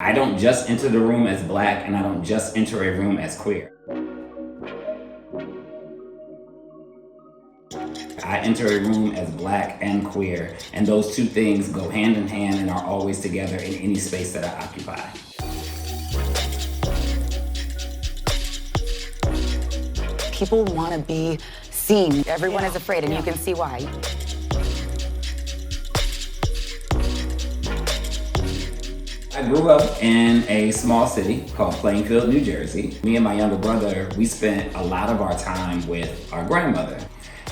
I don't just enter the room as Black, and I don't just enter a room as queer. I enter a room as Black and queer, and those two things go hand in hand and are always together in any space that I occupy. People want to be seen. Everyone is afraid, and you can see why. I grew up in a small city called Plainfield, New Jersey. Me and my younger brother, we spent a lot of our time with our grandmother.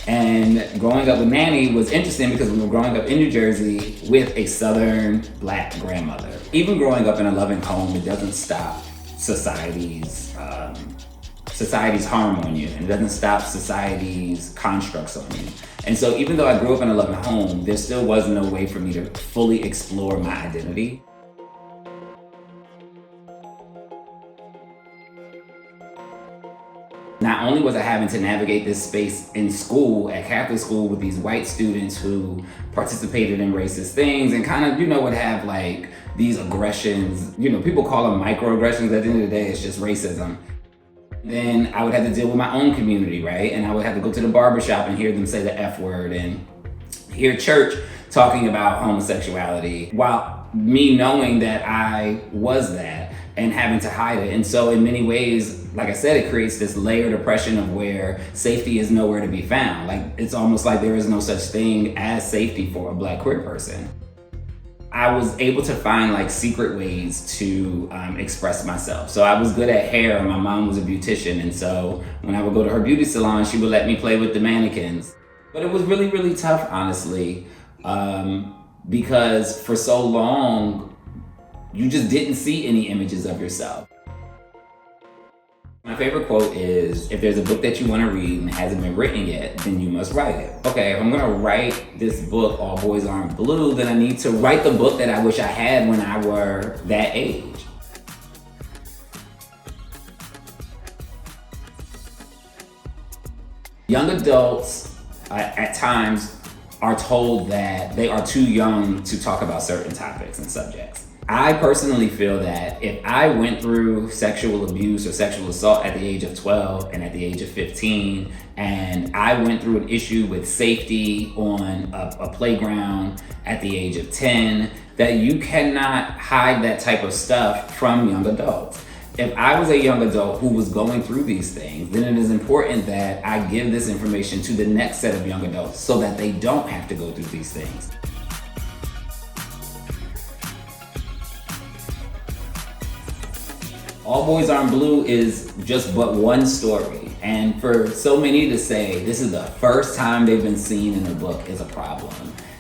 And growing up with Nanny was interesting because we were growing up in New Jersey with a Southern Black grandmother. Even growing up in a loving home, it doesn't stop society's harm on you, and it doesn't stop society's constructs on you. And so even though I grew up in a loving home, there still was no way for me to fully explore my identity. Not only was I having to navigate this space in school, at Catholic school, with these white students who participated in racist things and kind of, would have like these aggressions, people call them microaggressions. At the end of the day, it's just racism. Then I would have to deal with my own community, right? And I would have to go to the barbershop and hear them say the F word and hear church talking about homosexuality, while me knowing that I was that and having to hide it. And so in many ways, like I said, it creates this layered oppression of where safety is nowhere to be found. Like, it's almost like there is no such thing as safety for a Black queer person. I was able to find like secret ways to express myself. So I was good at hair, and my mom was a beautician. And so when I would go to her beauty salon, she would let me play with the mannequins. But it was really, really tough, honestly, because for so long, you just didn't see any images of yourself. My favorite quote is, if there's a book that you want to read and it hasn't been written yet, then you must write it. Okay, if I'm gonna write this book, All Boys Aren't Blue, then I need to write the book that I wish I had when I were that age. Young adults, at times, are told that they are too young to talk about certain topics and subjects. I personally feel that if I went through sexual abuse or sexual assault at the age of 12 and at the age of 15, and I went through an issue with safety on a playground at the age of 10, that you cannot hide that type of stuff from young adults. If I was a young adult who was going through these things, then it is important that I give this information to the next set of young adults so that they don't have to go through these things. All Boys Aren't Blue is just but one story. And for so many to say this is the first time they've been seen in a book is a problem.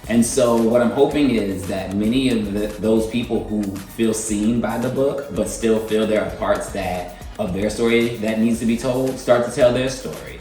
And so what I'm hoping is that many of those people who feel seen by the book, but still feel there are parts of their story that needs to be told, start to tell their story.